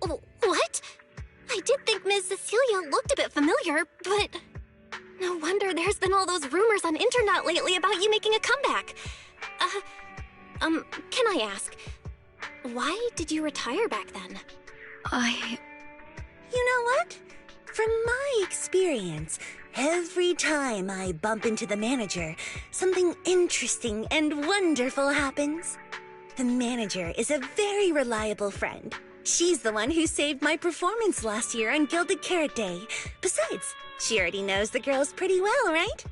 What? I did think Ms. Cecilia looked a bit familiar, but... No wonder there's been all those rumors on internet lately about you making a comeback. Can I ask, why did you retire back then? You know what? From my experience, every time I bump into the manager, something interesting and wonderful happens. The manager is a very reliable friend. She's the one who saved my performance last year on Gilded Carrot Day. Besides, she already knows the girls pretty well, right?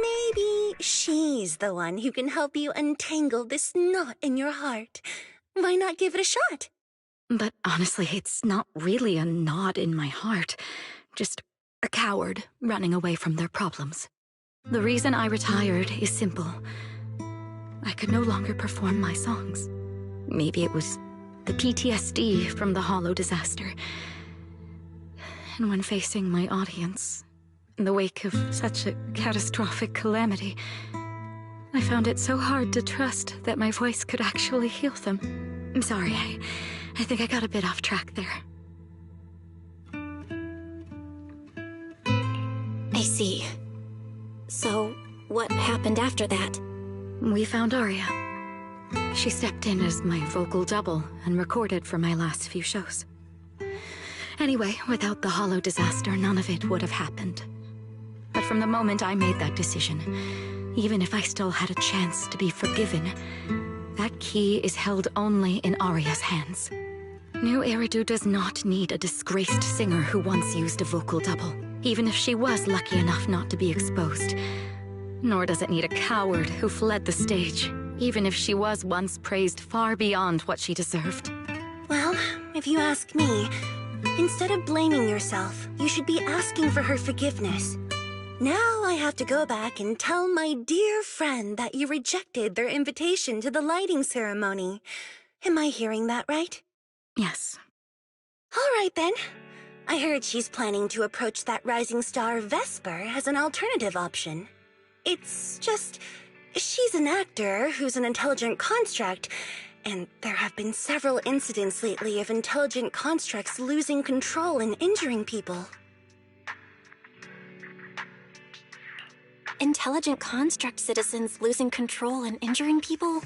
Maybe she's the one who can help you untangle this knot in your heart. Why not give it a shot? But honestly, it's not really a knot in my heart. Just a coward running away from their problems. The reason I retired is simple. I could no longer perform my songs. Maybe it was the PTSD from the Hollow disaster. And when facing my audience, in the wake of such a catastrophic calamity, I found it so hard to trust that my voice could actually heal them. I'm sorry, I think I got a bit off track there. I see. So, what happened after that? We found Aria. She stepped in as my vocal double and recorded for my last few shows. Anyway, without the Hollow disaster, none of it would have happened. But from the moment I made that decision, even if I still had a chance to be forgiven, that key is held only in Aria's hands. New Eridu does not need a disgraced singer who once used a vocal double, even if she was lucky enough not to be exposed. Nor does it need a coward who fled the stage, even if she was once praised far beyond what she deserved. Well, if you ask me, instead of blaming yourself, you should be asking for her forgiveness. Now I have to go back and tell my dear friend that you rejected their invitation to the lighting ceremony. Am I hearing that right? Yes. All right then. I heard she's planning to approach that rising star Vesper as an alternative option. It's just, she's an actor who's an intelligent construct, and there have been several incidents lately of intelligent constructs losing control and injuring people. Intelligent construct citizens losing control and injuring people?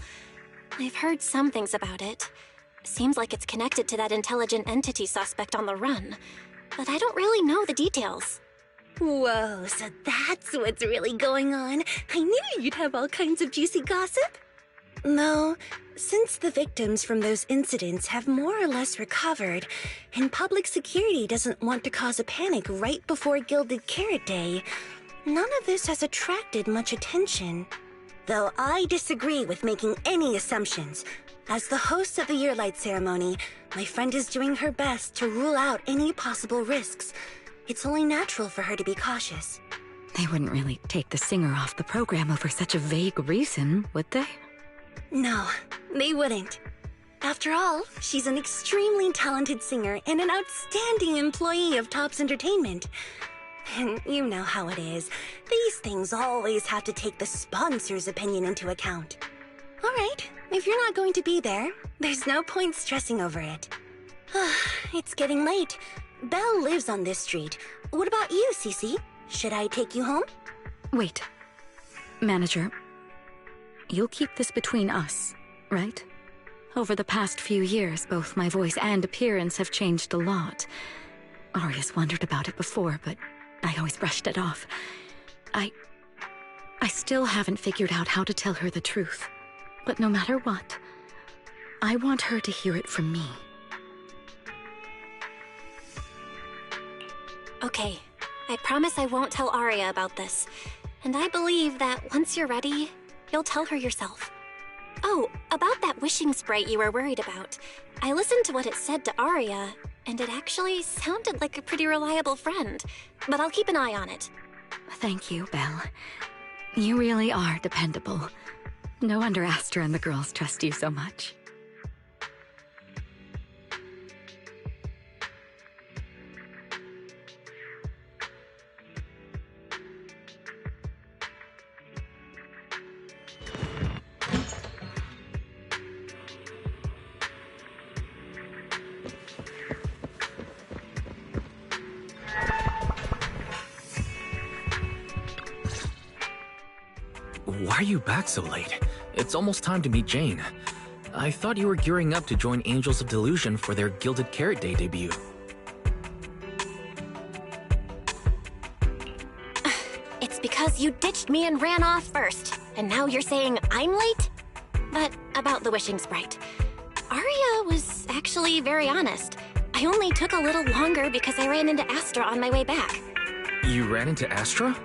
I've heard some things about it. Seems like it's connected to that intelligent entity suspect on the run, but I don't really know the details. Whoa, so that's what's really going on. I knew you'd have all kinds of juicy gossip. No, since the victims from those incidents have more or less recovered, and public security doesn't want to cause a panic right before Gilded Carrot Day, none of this has attracted much attention. Though I disagree with making any assumptions. As the host of the Yearlight ceremony, my friend is doing her best to rule out any possible risks. It's only natural for her to be cautious. They wouldn't really take the singer off the program over such a vague reason, would they? No, they wouldn't. After all, she's an extremely talented singer and an outstanding employee of Topps Entertainment. And you know how it is. These things always have to take the sponsor's opinion into account. All right, if you're not going to be there, there's no point stressing over it. It's getting late. Belle lives on this street. What about you, Cece? Should I take you home? Wait. Manager, you'll keep this between us, right? Over the past few years, both my voice and appearance have changed a lot. Aria's wondered about it before, but I always brushed it off. I still haven't figured out how to tell her the truth. But no matter what, I want her to hear it from me. Okay, I promise I won't tell Arya about this. And I believe that once you're ready, you'll tell her yourself. Oh, about that wishing sprite you were worried about. I listened to what it said to Arya, and it actually sounded like a pretty reliable friend. But I'll keep an eye on it. Thank you, Belle. You really are dependable. No wonder Astra and the girls trust you so much. Why are you back so late? It's almost time to meet Jane. I thought you were gearing up to join Angels of Delusion for their Gilded Carrot Day debut. It's because you ditched me and ran off first, and now you're saying I'm late? But about the wishing sprite. Arya was actually very honest. I only took a little longer because I ran into Astra on my way back. You ran into Astra?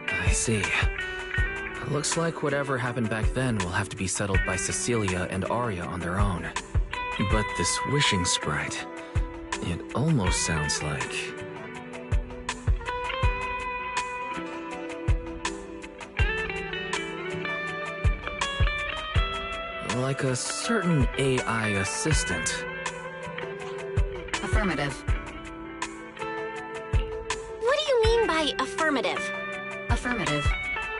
I see. Looks like whatever happened back then will have to be settled by Cecilia and Arya on their own. But this wishing sprite, it almost sounds like... like a certain AI assistant. Affirmative. What do you mean by affirmative? Affirmative.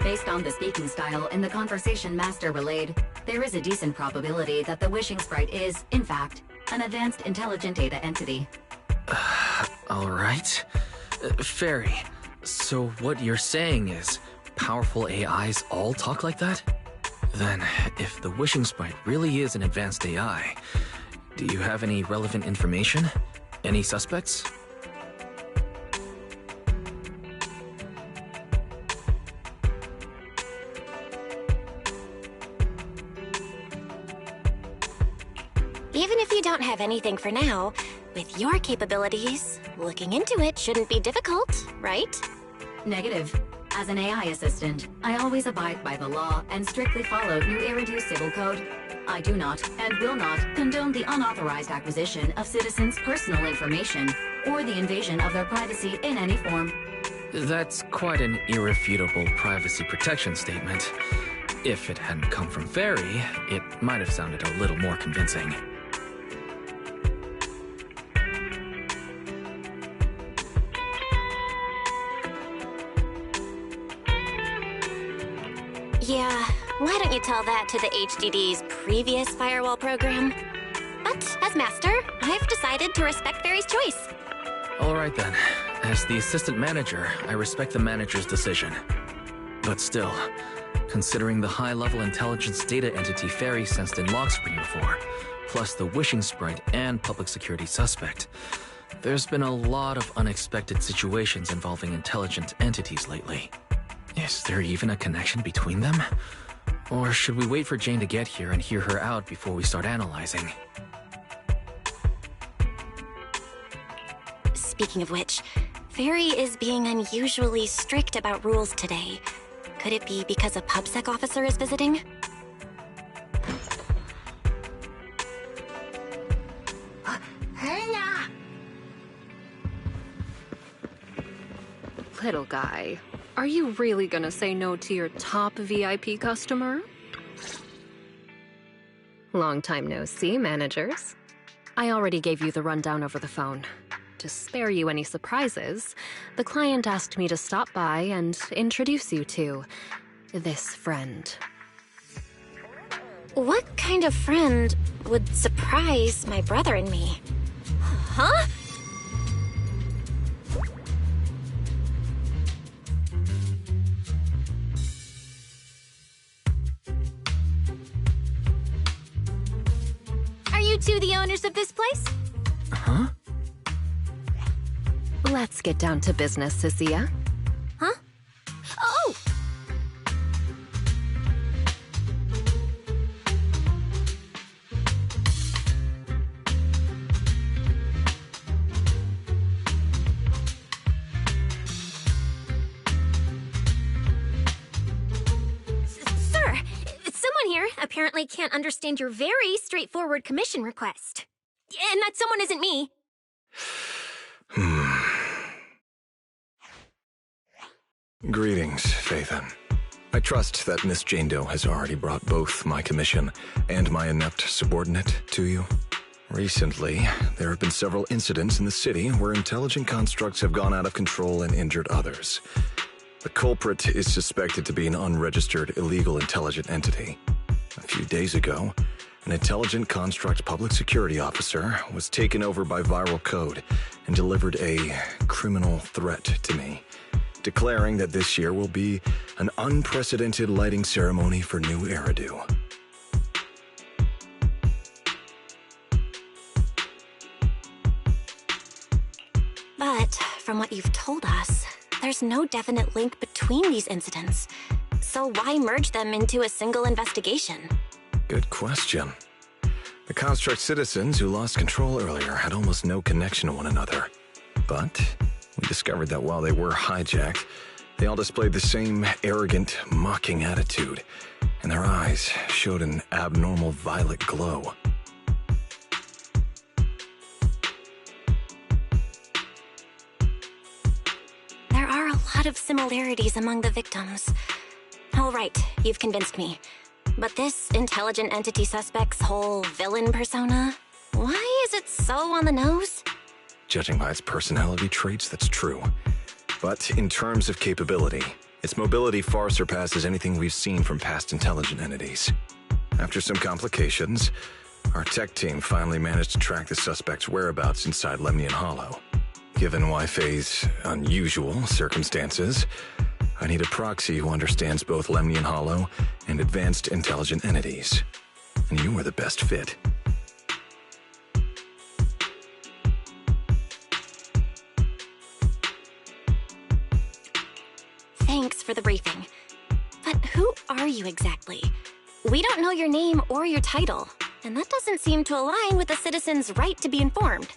Based on the speaking style in the conversation Master relayed, there is a decent probability that the wishing sprite is, in fact, an advanced intelligent data entity. Alright. Fairy, so what you're saying is powerful AIs all talk like that? Then, if the wishing sprite really is an advanced AI, do you have any relevant information? Any suspects? Even if you don't have anything for now, with your capabilities, looking into it shouldn't be difficult, right? Negative. As an AI assistant, I always abide by the law and strictly follow New Eridu Civil Code. I do not, and will not, condone the unauthorized acquisition of citizens' personal information, or the invasion of their privacy in any form. That's quite an irrefutable privacy protection statement. If it hadn't come from Fairy, it might have sounded a little more convincing. Yeah, why don't you tell that to the HDD's previous firewall program? But as master, I've decided to respect Fairy's choice. Alright then. As the assistant manager, I respect the manager's decision. But still, considering the high-level intelligence data entity Fairy sensed in log screen before, plus the wishing sprite and public security suspect, there's been a lot of unexpected situations involving intelligent entities lately. Is there even a connection between them? Or should we wait for Jane to get here and hear her out before we start analyzing? Speaking of which, Fairy is being unusually strict about rules today. Could it be because a PubSec officer is visiting? Little guy, are you really gonna say no to your top VIP customer? Long time no see, managers. I already gave you the rundown over the phone. To spare you any surprises, the client asked me to stop by and introduce you to this friend. What kind of friend would surprise my brother and me? Huh? Are you two the owners of this place? Huh? Let's get down to business, Cecilia. Huh? Oh! Sir, someone here apparently can't understand your very straightforward commission request. And that someone isn't me. Greetings, Phaethon. I trust that Miss Jane Doe has already brought both my commission and my inept subordinate to you. Recently, there have been several incidents in the city where intelligent constructs have gone out of control and injured others. The culprit is suspected to be an unregistered illegal intelligent entity. A few days ago, an intelligent construct public security officer was taken over by viral code and delivered a criminal threat to me, declaring that this year will be an unprecedented lighting ceremony for new Eridu. But from what you've told us, there's no definite link between these incidents. So why merge them into a single investigation? Good question. The construct citizens who lost control earlier had almost no connection to one another. But we discovered that while they were hijacked, they all displayed the same arrogant, mocking attitude, and their eyes showed an abnormal violet glow. There are a lot of similarities among the victims. All right, you've convinced me. But this intelligent entity suspect's whole villain persona, why is it so on the nose? Judging by its personality traits, that's true. But in terms of capability, its mobility far surpasses anything we've seen from past intelligent entities. After some complications, our tech team finally managed to track the suspect's whereabouts inside Lemnian Hollow. Given Wi-Fi's unusual circumstances, I need a proxy who understands both Lemnian Hollow and advanced intelligent entities. And you are the best fit. Thanks for the briefing. But who are you exactly? We don't know your name or your title, and that doesn't seem to align with the citizens' right to be informed.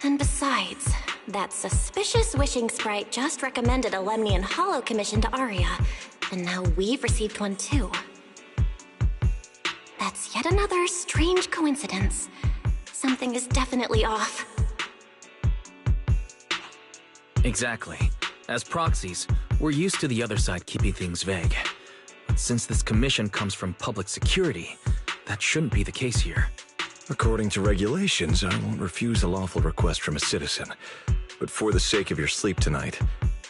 And besides, that suspicious wishing sprite just recommended a Lemnian Hollow commission to Aria, and now we've received one too. That's yet another strange coincidence. Something is definitely off. Exactly. As proxies, we're used to the other side keeping things vague. But since this commission comes from public security, that shouldn't be the case here. According to regulations, I won't refuse a lawful request from a citizen. But for the sake of your sleep tonight,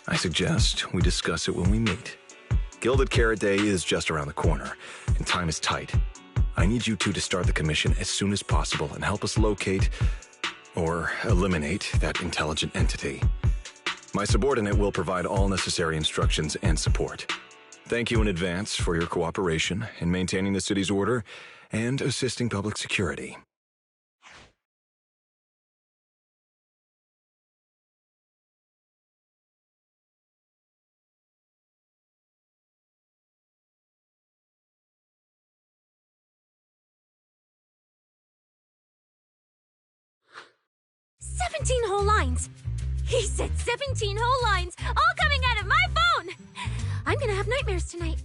I suggest we discuss it when we meet. Gilded Carrot Day is just around the corner, and time is tight. I need you two to start the commission as soon as possible and help us locate or eliminate that intelligent entity. My subordinate will provide all necessary instructions and support. Thank you in advance for your cooperation in maintaining the city's order and assisting public security. "17 whole lines! He said 17 whole lines, all coming out of my phone! I'm gonna have nightmares tonight."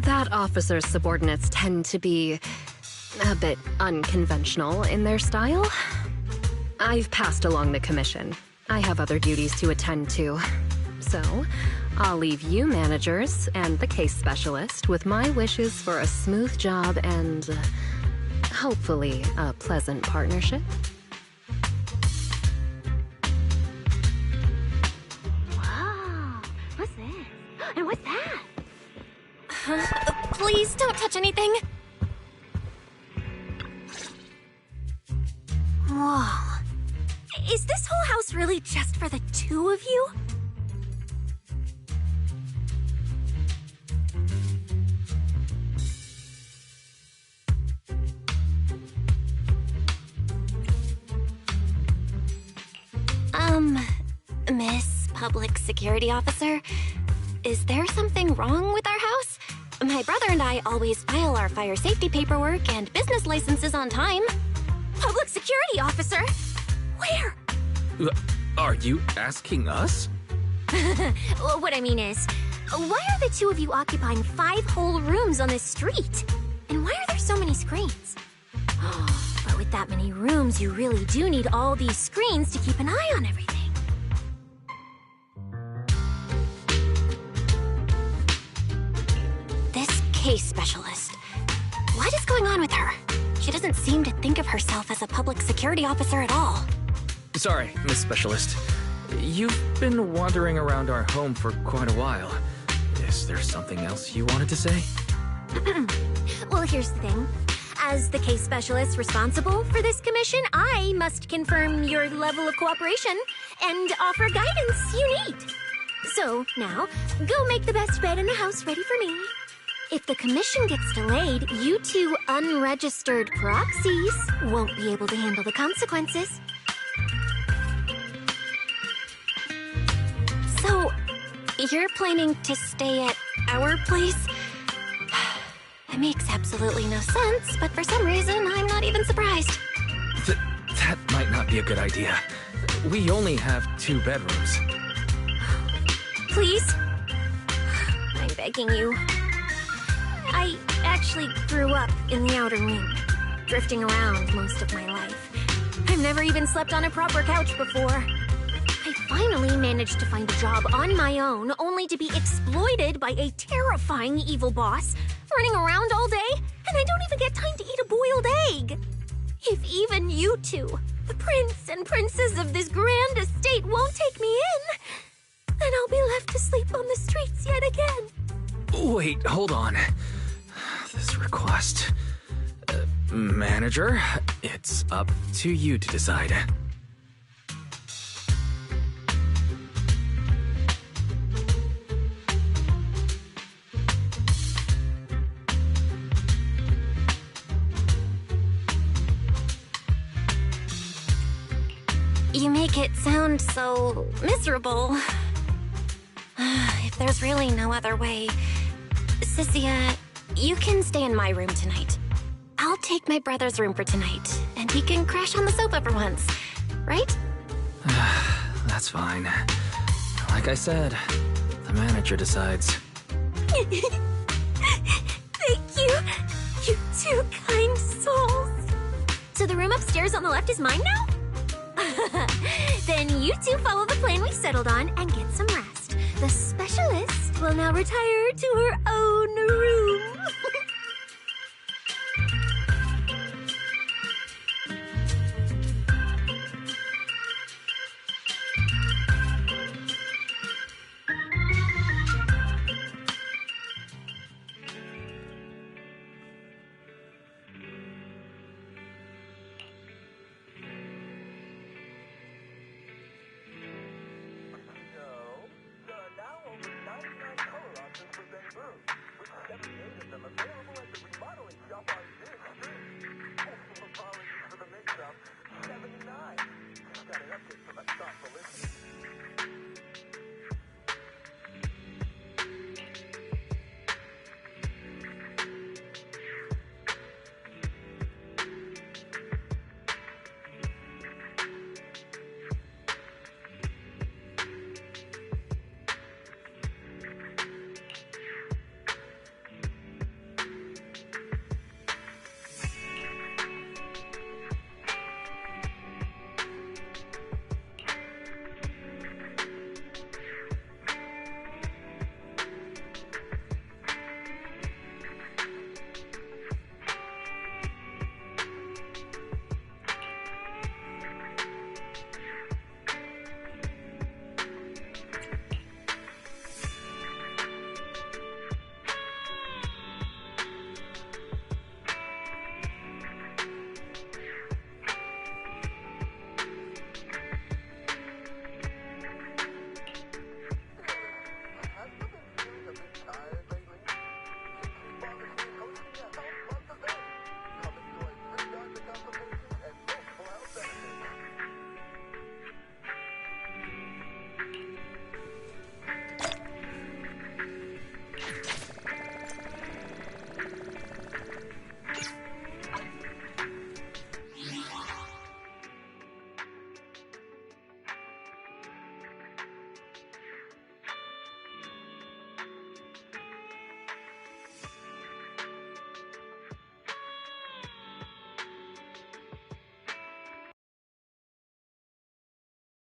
That officer's subordinates tend to be a bit unconventional in their style. I've passed along the commission. I have other duties to attend to. So, I'll leave you managers and the case specialist with my wishes for a smooth job and hopefully a pleasant partnership. Wow, what's this? And what's that? Please don't touch anything. Whoa. is this whole house really just for the two of you? Miss Public Security Officer, is there something wrong with our house? My brother and I always file our fire safety paperwork and business licenses on time. Public Security Officer? Where? Are you asking us? What I mean is, why are the two of you occupying 5 whole rooms on this street? And why are there so many screens? But with that many rooms, you really do need all these screens to keep an eye on everything. This case specialist. What is going on with her? She doesn't seem to think of herself as a public security officer at all. Sorry, Miss Specialist. You've been wandering around our home for quite a while. Is there something else you wanted to say? Well, here's the thing. As the case specialist responsible for this commission, I must confirm your level of cooperation and offer guidance you need. So, now, go make the best bed in the house ready for me. If the commission gets delayed, you two unregistered proxies won't be able to handle the consequences. So, you're planning to stay at our place? It makes absolutely no sense, but for some reason, I'm not even surprised. That might not be a good idea. We only have 2 bedrooms. Please? I'm begging you. I actually grew up in the outer ring, drifting around most of my life. I've never even slept on a proper couch before. I finally managed to find a job on my own, only to be exploited by a terrifying evil boss, running around all day, and I don't even get time to eat a boiled egg. If even you two, the prince and princess of this grand estate, won't take me in, then I'll be left to sleep on the streets yet again. Wait, hold on. This request... manager, it's up to you to decide. You make it sound so miserable. If there's really no other way... Cynthia, you can stay in my room tonight. I'll take my brother's room for tonight, and we can crash on the sofa for once, right? That's fine. Like I said, the manager decides. Thank you, you two kind souls. So the room upstairs on the left is mine now? Then you two follow the plan we settled on and get some rest. The specialist will now retire to her own room.